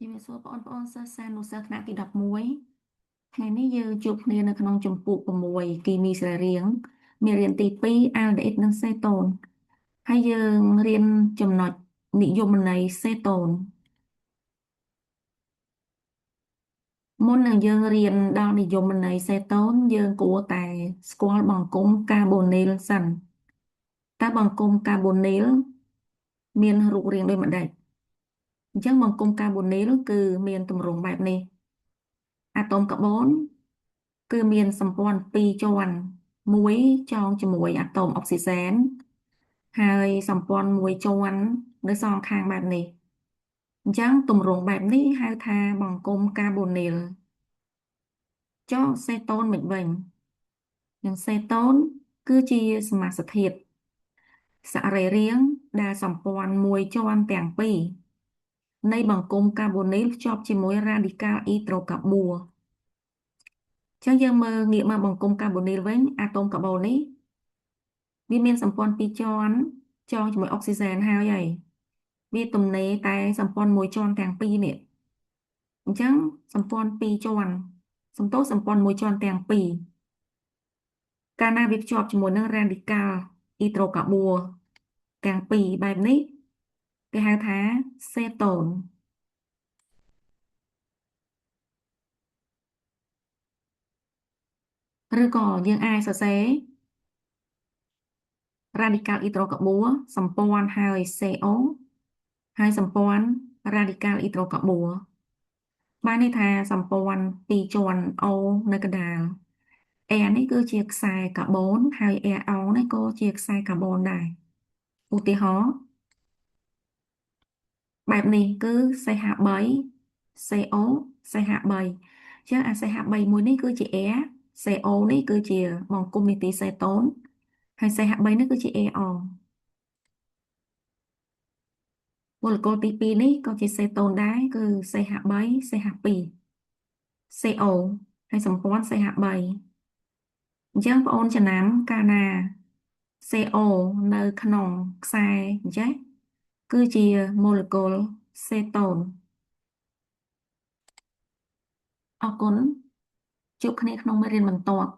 ជំរាបសួរបងប្អូនសិស្សសានុសិស្សថ្នាក់ទី11ថ្ងៃនេះយើងជួបគ្នានៅក្នុងជំពូក6គីមីសរីរាង្គមេរៀនទី2អាល់ដេហីតនិងសេតូនហើយយើងរៀនចំណុចនិយមន័យសេតូនមុននឹងយើងរៀនដល់និយមន័យសេតូនយើងគួរតែស្គាល់បង្គំកាបូនីលសិនតើបង្គំកាបូនីលមានរូបរាងដូចម្តេចអញ្ចឹងបង្គំកាបូនីលគឺមានទម្រង់បែបនេះអាតូមកាបូនគឺមានសម្ព័ន្ធពីរជាន់មួយចងជាមួយអាតូមអុកស៊ីសែនហើយសម្ព័ន្ធមួយជាន់នៅសងខាងបែបនេះអញ្ចឹងទម្រង់បែបនេះហៅថាបង្គំកាបូនីលចុះសេតូនមិនវិញយ៉ាងសេតូនគឺជាសមាសធាតុសរីរាង្គដែលសម្ព័ន្ធមួយជាន់ទាំងពីរនៃបង្គំកាបូនីលភ្ជាប់ជាមួយរ៉ាឌីកាល់អ៊ីត្រូកាបួរចឹងយើងងាកមកបង្គំកាបូនីលវិញអាតូមកាបូននេះវាមានសម្ព័ន្ធពីរជាន់ចងជាមួយអុកស៊ីសែនហើយវាទំនេរតែសម្ព័ន្ធមួយជាន់ទាំងពីរនេះអញ្ចឹងសម្ព័ន្ធពីរជាន់សម្ព័ន្ធមួយជាន់ទាំងពីរកាលណាវាភ្ជាប់ជាមួយនឹងរ៉ាឌីកាល់អ៊ីត្រូកាបួរទាំងពីរបែបនេះគេហៅថាសេតូនឬក៏យើងអាចសរសេររ៉ាឌីកាល់អ៊ីត្រូកាបួរសម្ព័ន្ធហើយ CO ហើយសម្ព័ន្ធរ៉ាឌីកាល់អ៊ីត្រូកាបួរបានន័យថាសម្ព័ន្ធពីរជាន់ O នៅកណ្ដាល Air នេះគឺជាខ្សែកាបូនហើយ AO នេះក៏ជាខ្សែកាបូនដែរឧទាហរណ៍បែបនេះគឺ CH3 CO CH3 ចឹងអា CH3 មួយនេះគឺជា Air CO នេះគឺជាបង្គំនីតិសេតូនហើយ CH3 នេះគឺជា AO ម៉ូលេគុលទី2នេះក៏ជាសេតូនដែរគឺ CH3 CH2 CO ហើយសម្ព័ន្ធ CH3 អញ្ចឹងបងអូនចំណាំកាលណា CO នៅក្នុងខ្សែអញ្ចេះគឺជាម៉ូលេគុលសេតូនអរគុណជួបគ្នាក្នុងមេរៀនបន្ទាប់